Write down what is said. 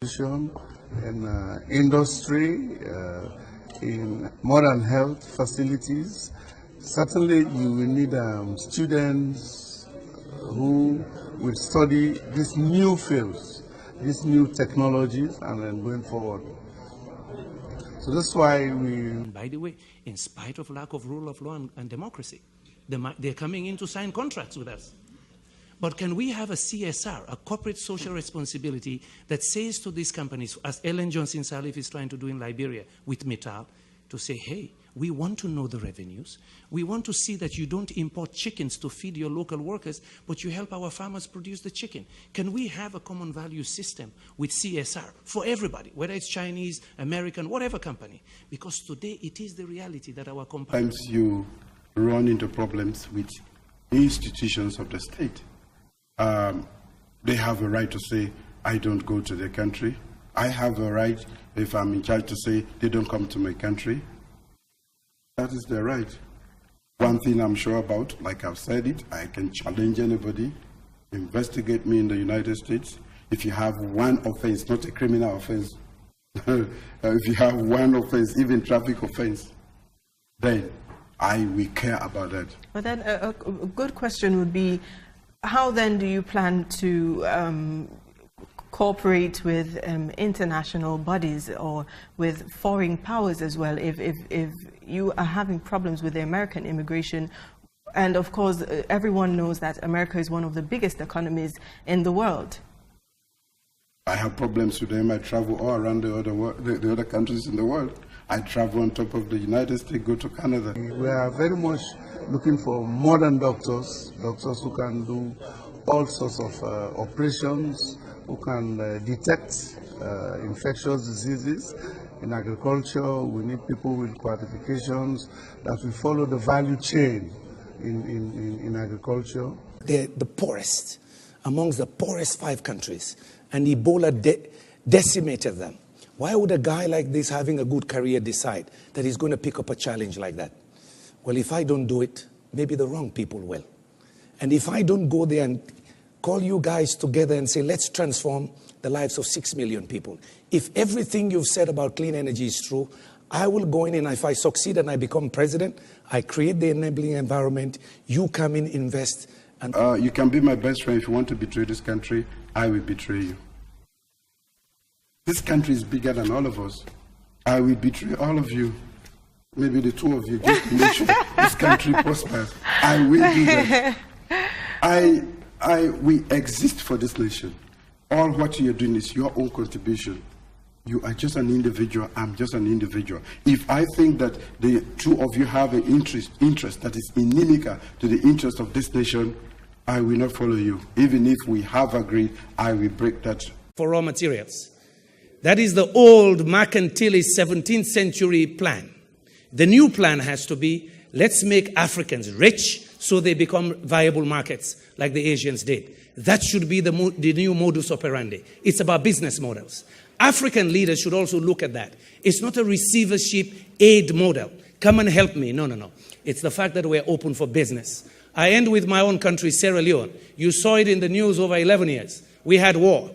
in industry, in modern health facilities. Certainly you will need students who will study these new fields, these new technologies, and then going forward. So that's why we... And by the way, in spite of lack of rule of law and democracy, they're coming in to sign contracts with us. But can we have a CSR, a corporate social responsibility, that says to these companies, as Ellen Johnson Sirleaf is trying to do in Liberia with Mittal, to say, hey, we want to know the revenues. We want to see that you don't import chickens to feed your local workers, but you help our farmers produce the chicken. Can we have a common value system with CSR for everybody, whether it's Chinese, American, whatever company? Because today it is the reality that our companies... Sometimes you run into problems with institutions of the state. They have a right to say, I don't go to their country. I have a right, if I'm in charge, to say, they don't come to my country. That is their right. One thing I'm sure about, like I've said it, I can challenge anybody, investigate me in the United States. If you have one offense, not a criminal offense, if you have one offense, even traffic offense, then I will care about that. But then a good question would be, how then do you plan to cooperate with international bodies or with foreign powers as well if you are having problems with the American immigration? And of course, everyone knows that America is one of the biggest economies in the world. I have problems with them. I travel all around the other countries in the world. I travel on top of the United States, go to Canada. We are very much looking for modern doctors who can do all sorts of operations, who can detect infectious diseases. In agriculture, we need people with qualifications that will follow the value chain in agriculture. They're the poorest, amongst the poorest 5 countries, and Ebola decimated them. Why would a guy like this having a good career decide that he's going to pick up a challenge like that? Well, if I don't do it, maybe the wrong people will. And if I don't go there and call you guys together and say, let's transform the lives of 6 million people. If everything you've said about clean energy is true, I will go in, and if I succeed and I become president, I create the enabling environment, you come in, invest. And you can be my best friend. If you want to betray this country, I will betray you. This country is bigger than all of us. I will betray all of you. Maybe the 2 of you just to make sure this country prospers. I will do that. We exist for this nation. All what you're doing is your own contribution. You are just an individual. I'm just an individual. If I think that the 2 of you have an interest that is inimical to the interest of this nation, I will not follow you. Even if we have agreed, I will break that. For raw materials. That is the old mercantilist 17th century plan. The new plan has to be, let's make Africans rich so they become viable markets like the Asians did. That should be the new modus operandi. It's about business models. African leaders should also look at that. It's not a receivership aid model. Come and help me. No. It's the fact that we're open for business. I end with my own country, Sierra Leone. You saw it in the news over 11 years. We had war.